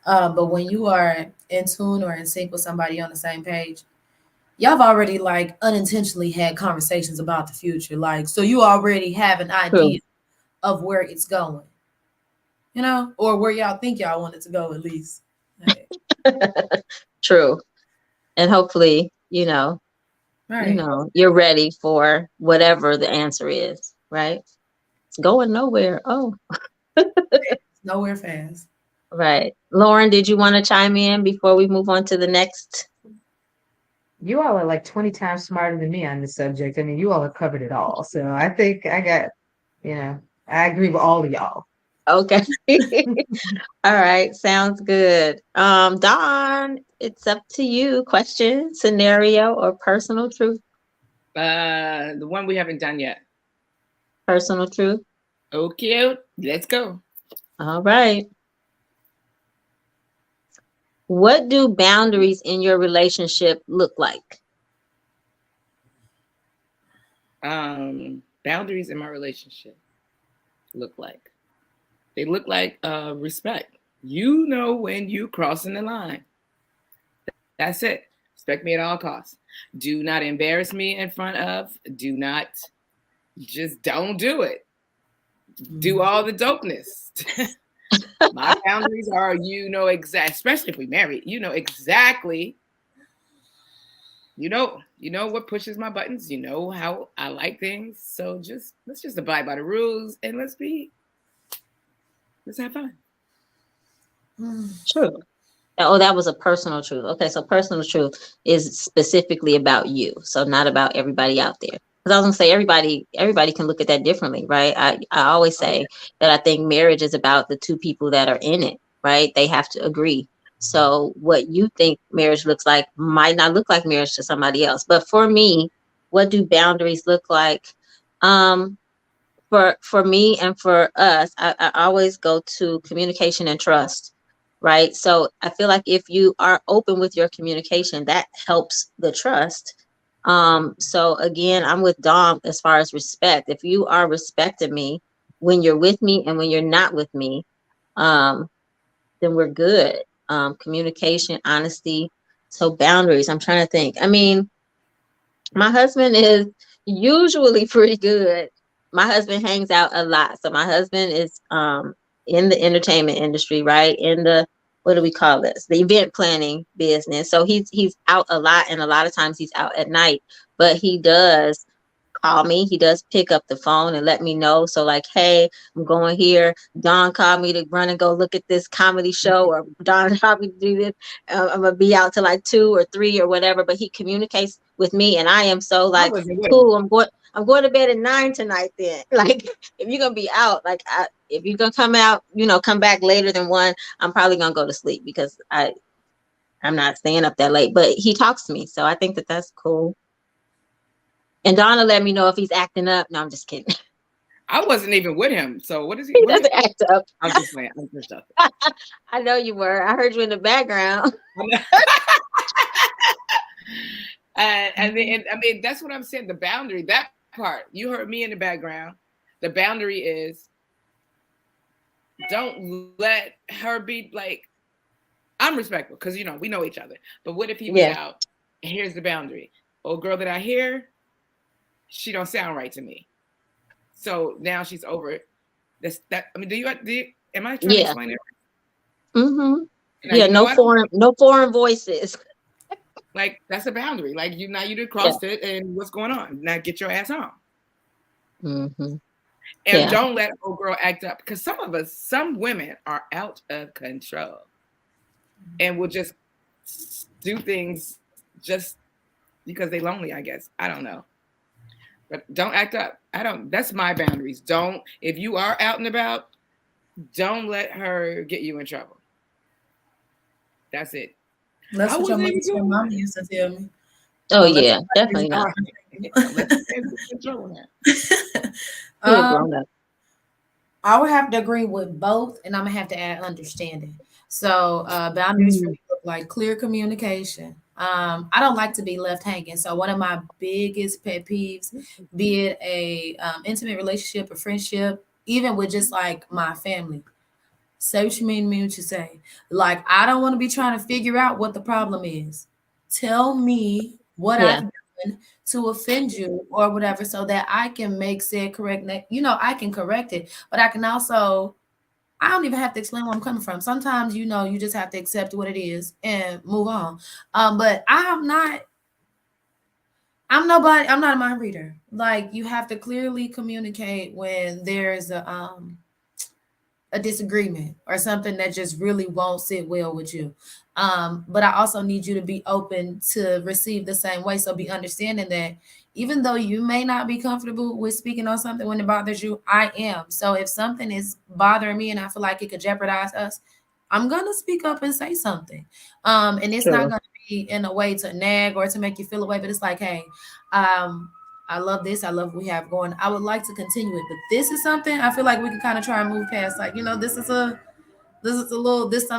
but when you are in tune or in sync with somebody on the same page, y'all have already like unintentionally had conversations about the future. Like, so you already have an idea of where it's going, or where y'all think y'all want it to go at least. Right. True. And hopefully, Right. you're ready for whatever the answer is, right? It's going nowhere. Oh, Nowhere fast. Right. Lauren, did you want to chime in before we move on to the next? You all are like 20 times smarter than me on this subject. I mean, you all have covered it all. So I think I got, I agree with all of y'all. Okay. All right. Sounds good. Dawn, it's up to you. Question, scenario, or personal truth? The one we haven't done yet. Personal truth. Okay, let's go. All right. What do boundaries in your relationship look like? Boundaries in my relationship look like respect. When you crossing the line. That's it. Respect me at all costs. Do not embarrass me in front of. Don't do it. Do all the dopeness. My boundaries are, especially if we marry, exactly. You know what pushes my buttons. You know how I like things. So let's just abide by the rules and let's have fun. True. Oh, that was a personal truth. Okay, so personal truth is specifically about you, so not about everybody out there. Because I was gonna say everybody can look at that differently, right? I always say that I think marriage is about the two people that are in it, right? They have to agree. So what you think marriage looks like might not look like marriage to somebody else. But for me, what do boundaries look like? For me and for us, I always go to communication and trust. Right. So I feel like if you are open with your communication, that helps the trust. So again, I'm with Dom as far as respect. If you are respecting me when you're with me and when you're not with me, um, then we're good. Communication, honesty, so boundaries. I'm trying to think. I mean, my husband is usually pretty good. My husband hangs out a lot. So my husband is in the entertainment industry, right? In the, what do we call this? The event planning business. So he's out a lot, and a lot of times he's out at night, but he does call me. He does pick up the phone and let me know. So like, hey, I'm going here. Don called me to run and go look at this comedy show, or Don called me to do this. I'm gonna be out till like 2 or 3 or whatever. But he communicates with me, and I am so I like, wasn't with him. cool. I'm going to bed at 9 tonight. Then, like, if you're gonna be out, like, if you're gonna come out, come back later than 1, I'm probably gonna go to sleep because I'm not staying up that late. But he talks to me, so I think that that's cool. And Donna let me know if he's acting up. No, I'm just kidding. I wasn't even with him. So what is he? He What is, doesn't act up. I'm just playing. I'm just joking. I know you were. I heard you in the background. And I mean, that's what I'm saying. The boundary, that part, you heard me in the background. The boundary is, don't let her be like, I'm respectful because, we know each other. But what if he was Yeah. out? And here's the boundary. Oh, girl that I hear, she don't sound right to me. So now she's over it. I mean, am I trying to Yeah. explain it? Mm-hmm. Now, Yeah. No foreign voices. like, that's a boundary. Like, you done Yeah. crossed it, and what's going on? Now get your ass home. Mm-hmm. And Yeah. don't let old girl act up, because some women are out of control and will just do things just because they lonely, I guess. I don't know. But don't act up. That's my boundaries. If you are out and about, don't let her get you in trouble. That's it. That's How what was your it mom used to tell me. Oh Don't let yeah. somebody Definitely not. Let the kids get in trouble now. He a um, grown up. I would have to agree with both, and I'm gonna have to add understanding. So boundaries for me look like clear communication. I don't like to be left hanging. So one of my biggest pet peeves, be it a intimate relationship, a friendship, even with just like my family. Say what you mean what you say. Like, I don't want to be trying to figure out what the problem is. Tell me what Yeah. I've done to offend you or whatever, so that I can make said correct. I can correct it, but I can also, I don't even have to explain where I'm coming from. Sometimes, you just have to accept what it is and move on. But I'm nobody, I'm not a mind reader. Like, you have to clearly communicate when there's a disagreement or something that just really won't sit well with you. But I also need you to be open to receive the same way. So be understanding that even though you may not be comfortable with speaking on something when it bothers you, I am. So if something is bothering me and I feel like it could jeopardize us, I'm gonna speak up and say something. And it's not True. gonna be in a way to nag or to make you feel away, but it's like, hey, um, I love this. I love what we have going. I would like to continue it, but this is something I feel like we can kind of try and move past. Like, this is something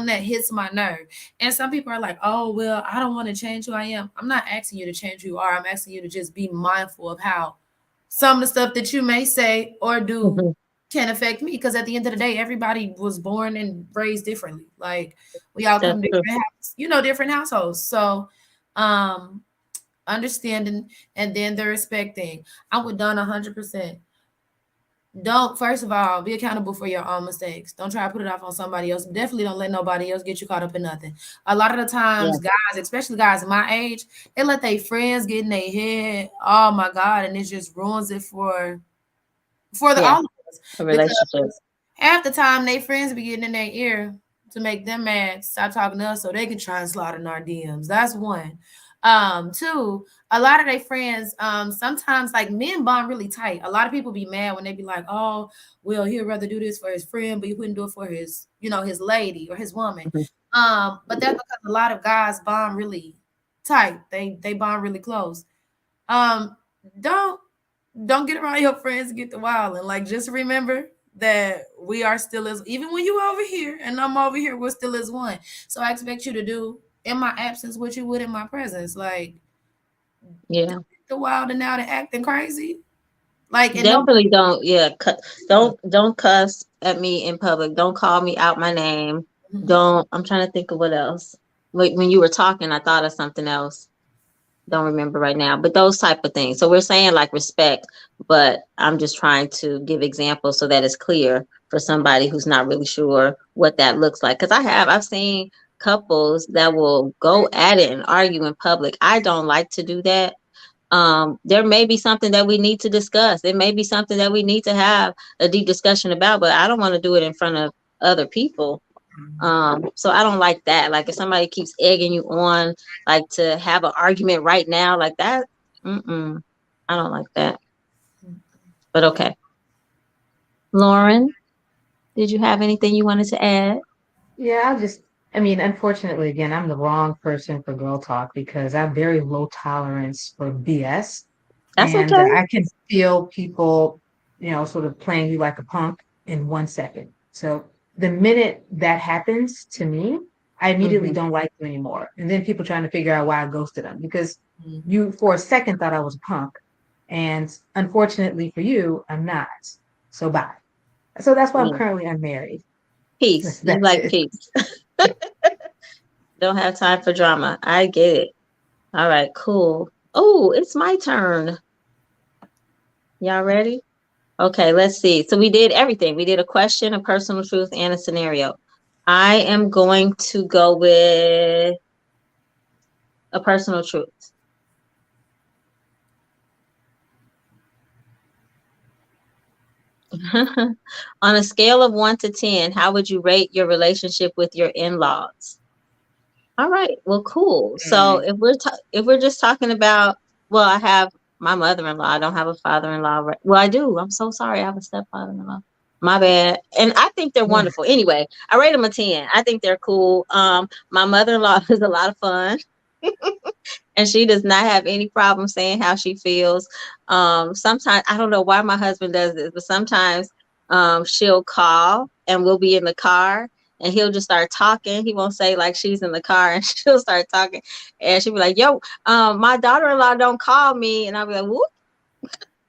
that hits my nerve. And some people are like, oh, well, I don't want to change who I am. I'm not asking you to change who you are. I'm asking you to just be mindful of how some of the stuff that you may say or do Mm-hmm. can affect me. Because at the end of the day, everybody was born and raised differently. Like, we all That's come true. different households. So, um, understanding, and then the respect thing. I'm with Donna 100%. Don't, first of all, be accountable for your own mistakes. Don't try to put it off on somebody else. Definitely don't let nobody else get you caught up in nothing. A lot of the times, Yeah. guys, especially guys my age, they let their friends get in their head. Oh my God, and it just ruins it for the Yeah. all of us. A relationship. Because half the time they friends be getting in their ear to make them mad, stop talking to us so they can try and slide in our DMs. That's one. Two, a lot of their friends, sometimes like men bond really tight. A lot of people be mad when they be like, oh, well, he'd rather do this for his friend, but he wouldn't do it for his lady or his woman. Mhm. But that's because a lot of guys bond really tight. They bond really close. Um, don't don't get around your friends and get the wild, and like, just remember that we are still as, even when you over here and I'm over here, we're still as one. So I expect you to do in my absence what you would in my presence. Like, Yeah. don't get the wild and out and acting crazy. Like, and no, Definitely don't. Yeah, don't cuss at me in public. Don't call me out my name. Don't. I'm trying to think of what else. Wait, when you were talking, I thought of something else. Don't remember right now, but those type of things. So we're saying like respect, but I'm just trying to give examples so that it's clear for somebody who's not really sure what that looks like. Because I've seen couples that will go at it and argue in public. I don't like to do that. There may be something that we need to discuss. It may be something that we need to have a deep discussion about, but I don't want to do it in front of other people. So I don't like that. Like if somebody keeps egging you on, like to have an argument right now, like that, I don't like that. But okay. Lauren, did you have anything you wanted to add? Yeah, I mean, unfortunately, again, I'm the wrong person for girl talk because I have very low tolerance for BS. That's And okay. I can feel people, sort of playing you like a punk in 1 second. So the minute that happens to me, I immediately Mhm. don't like you anymore. And then people trying to figure out why I ghosted them because you, for a second, thought I was a punk. And unfortunately for you, I'm not. So bye. So that's why I'm Yeah. currently unmarried. Peace. You That's like it. peace. Don't have time for drama. I get it. All right, cool. Oh, it's my turn. Y'all ready? Okay, let's see. So we did everything. We did a question, a personal truth, and a scenario. I am going to go with a personal truth. On a scale of 1 to 10, how would you rate your relationship with your in-laws? All right. Well, cool. So Mm. if we're just talking about, well, I have my mother-in-law. I don't have a father-in-law. Right? Well, I do. I'm so sorry. I have a stepfather-in-law. My bad. And I think they're Yeah. wonderful. Anyway, I rate them a 10. I think they're cool. My mother-in-law is a lot of fun. And she does not have any problem saying how she feels. Sometimes I don't know why my husband does this, but sometimes she'll call and we'll be in the car and he'll just start talking. He won't say like she's in the car and she'll start talking and she'll be like, yo, my daughter-in-law don't call me. And I'll be like, whoop,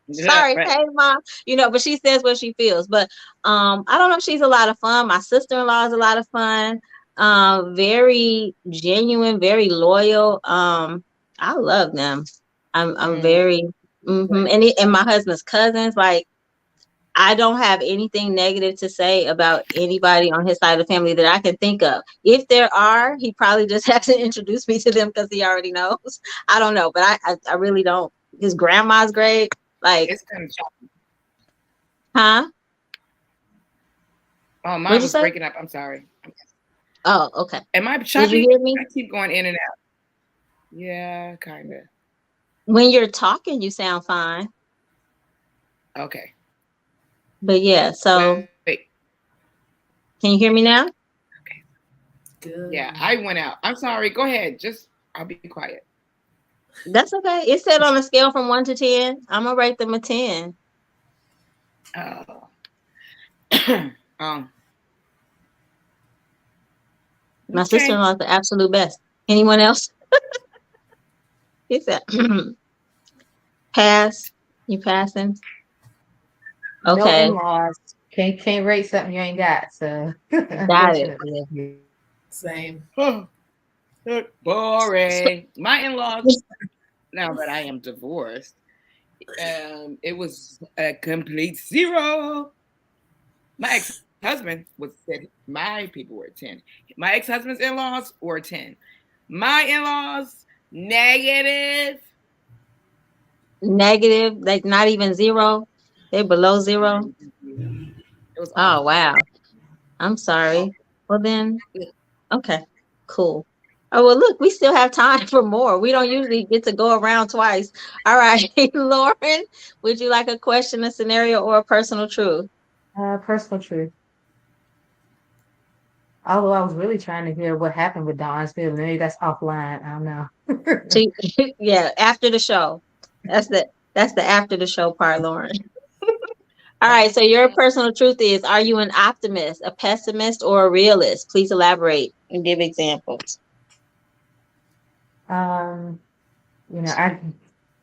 Yeah, sorry, right. hey mom, but she says what she feels. But I don't know, she's a lot of fun. My sister-in-law is a lot of fun. Very genuine, very loyal. I love them. I'm Mm. very and my husband's cousins, like I don't have anything negative to say about anybody on his side of the family that I can think of. If there are, he probably just has to introduce me to them because he already knows. I don't know, but I really don't. His grandma's great. Like, It's kind of choppy. huh? Oh, What'd mine you was say? breaking up. I'm sorry. Oh, okay. Am I Did you choppy? hear me? I keep going in and out. Yeah, kind of. When you're talking, you sound fine. Okay. But yeah, so Wait. can you hear me now? Okay. good. Yeah, I went out. I'm sorry. Go ahead. I'll be quiet. That's okay. It said on a scale from 1 to 10. I'm gonna rate them a 10. Oh. um. My Okay. sister-in-law is the absolute best. Anyone else? He said, pass. You passing? No Okay, in-laws. Can't rate something you ain't got. So got it. unfortunately. Same. Boring. My in-laws. Now that I am divorced, it was a complete zero. My ex-husband was said my people were 10. My ex-husband's in-laws were 10. My in-laws negative. Negative, like not even zero. They're below zero. It was Oh awful. wow. I'm sorry. Awful. Well then, okay, cool. Oh well, look, we still have time for more. We don't usually get to go around twice. All right, Lauren, would you like a question, a scenario, or a personal truth? Personal truth. Although I was really trying to hear what happened with Dawn's film. Maybe that's offline. I don't know. She, yeah, after the show. That's the after the show part, Lauren. All right, so your personal truth is: are you an optimist, a pessimist, or a realist? Please elaborate and give examples. um, I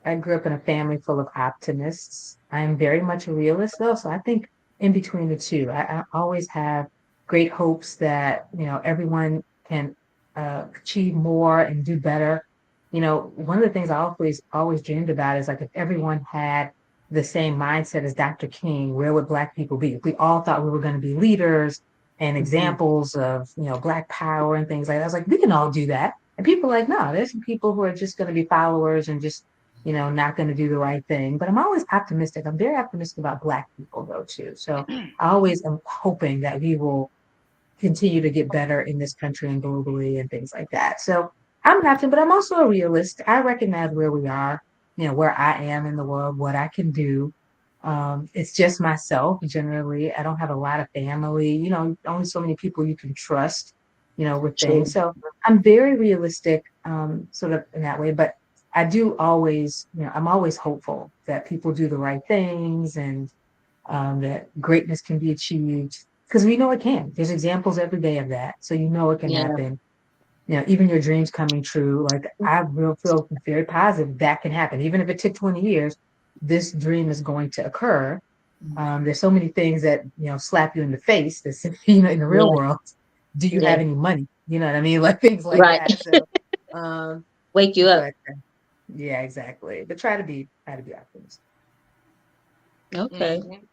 I grew up in a family full of optimists. I'm very much a realist though, so I think in between the two, I always have great hopes that, everyone can achieve more and do better. One of the things I always dreamed about is like if everyone had the same mindset as Dr. King, where would Black people be? If we all thought we were going to be leaders and examples of, Black power and things like that, I was like, we can all do that. And people are like, no, there's some people who are just going to be followers and just not going to do the right thing. But I'm always optimistic. I'm very optimistic about Black people, though, too. So I always am hoping that we will continue to get better in this country and globally and things like that. So I'm an optimist, but I'm also a realist. I recognize where we are, where I am in the world, what I can do. It's just myself generally. I don't have a lot of family, only so many people you can trust, with True. things. So I'm very realistic, sort of in that way. But I do always, I'm always hopeful that people do the right things and that greatness can be achieved because we know it can. There's examples every day of that. So it can Yeah. happen. Even your dreams coming true. Like I will feel very positive that can happen. Even if it took 20 years, this dream is going to occur. There's so many things that, slap you in the face that's, in the real Yeah. world. Do you Yeah. have any money? You know what I mean? Like things like Right. that. So, um, Wake you up. but yeah, exactly. But try to be optimistic. Okay. Mhm.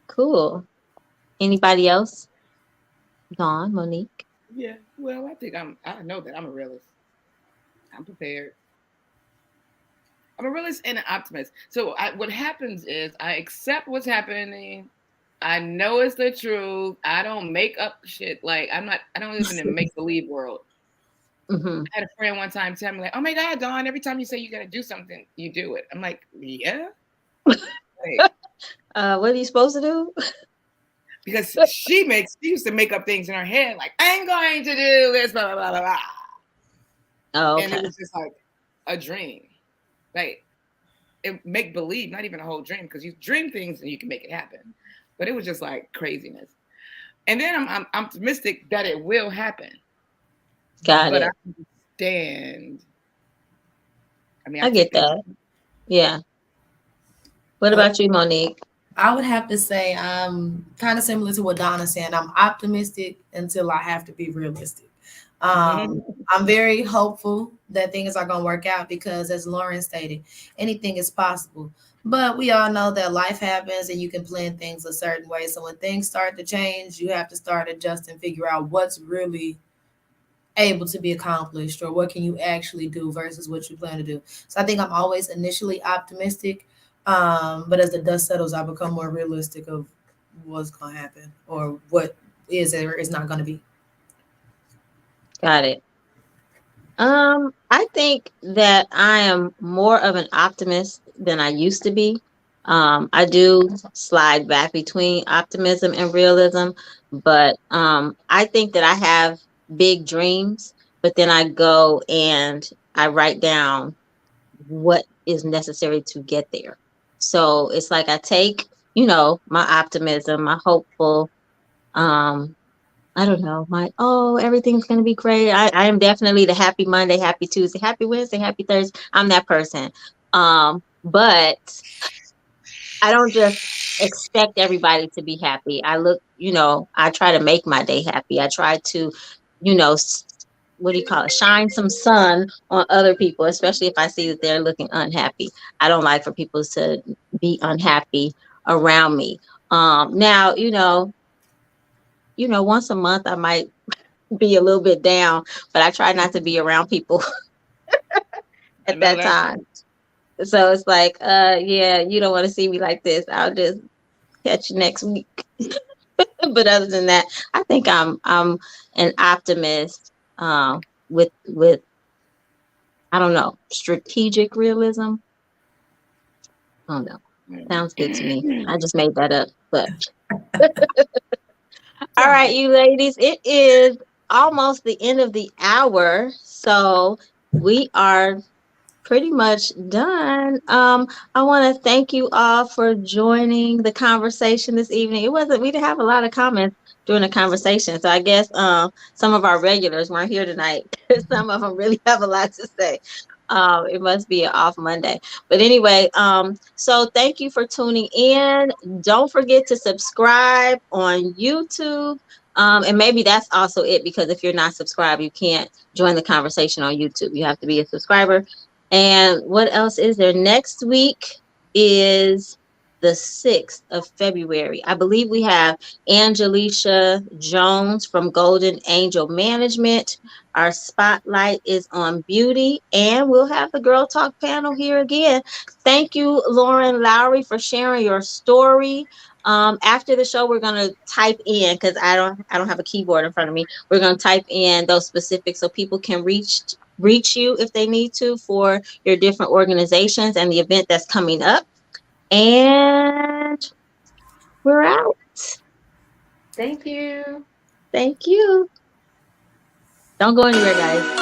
Cool. Anybody else? Dawn, Monique. Yeah. Well, I know that I'm a realist. I'm prepared. I'm a realist and an optimist. So what happens is I accept what's happening. I know it's the truth. I don't make up shit. Like I'm not. I don't live in a make believe world. Mm-hmm. I had a friend one time tell me like, "Oh my God, Dawn! Every time you say you got to do something, you do it." I'm like, "Yeah." Like, What are you supposed to do? because she used to make up things in her head like, "I'm going to do this," blah blah blah blah, blah. Oh, And it okay. was just like a dream, like it make believe, not even a whole dream, because you dream things and you can make it happen. But it was just like craziness. And then I'm optimistic that it will happen, Got but I it. understand. I mean, I I get take things. that. Yeah. What about you, Monique? I would have to say I'm kind of similar to what Donna's saying. I'm optimistic until I have to be realistic. I'm very hopeful that things are going to work out because, as Lauren stated, anything is possible. But we all know that life happens and you can plan things a certain way. So when things start to change, you have to start adjusting, figure out what's really able to be accomplished or what can you actually do versus what you plan to do. So I think I'm always initially optimistic, but as the dust settles, I become more realistic of what's going to happen or what is or is not going to be. Got it. I think that I am more of an optimist than I used to be. I do slide back between optimism and realism, but I think that I have big dreams, but then I go and I write down what is necessary to get there. So it's like I take, my optimism, my hopeful, um, I don't know, my, oh, everything's going to be great. I am definitely the happy Monday, happy Tuesday, happy Wednesday, happy Thursday. I'm that person. But I don't just expect everybody to be happy. I look, I try to make my day happy. I try to, you know, s- what do you call it? Shine some sun on other people, especially if I see that they're looking unhappy. I don't like for people to be unhappy around me. Now, once a month I might be a little bit down, but I try not to be around people I at know that that's time. So it's like, yeah, you don't want to see me like this. I'll just catch you next week. But other than that, I think I'm an optimist with I don't know, strategic realism. I don't know. Sounds good to me. right. I just made that up. But all right, you ladies, it is almost the end of the hour. So we are pretty much done. I want to thank you all for joining the conversation this evening. We didn't have a lot of comments during the conversation. So I guess some of our regulars weren't here tonight. Some of them really have a lot to say. It must be an off Monday. But anyway, so thank you for tuning in. Don't forget to subscribe on YouTube. And maybe that's also it, because if you're not subscribed, you can't join the conversation on YouTube. You have to be a subscriber. And what else is there? Next week is the 6th of February. I believe we have Angelicia Jones from Golden Angel Management. Our spotlight is on beauty, and we'll have the Girl Talk panel here again. Thank you, Lauren Lowry, for sharing your story. After the show, we're gonna type in, because I don't have a keyboard in front of me. We're gonna type in those specifics so people can reach you if they need to for your different organizations and the event that's coming up. And we're out. Thank you. Thank you. Don't go anywhere, guys.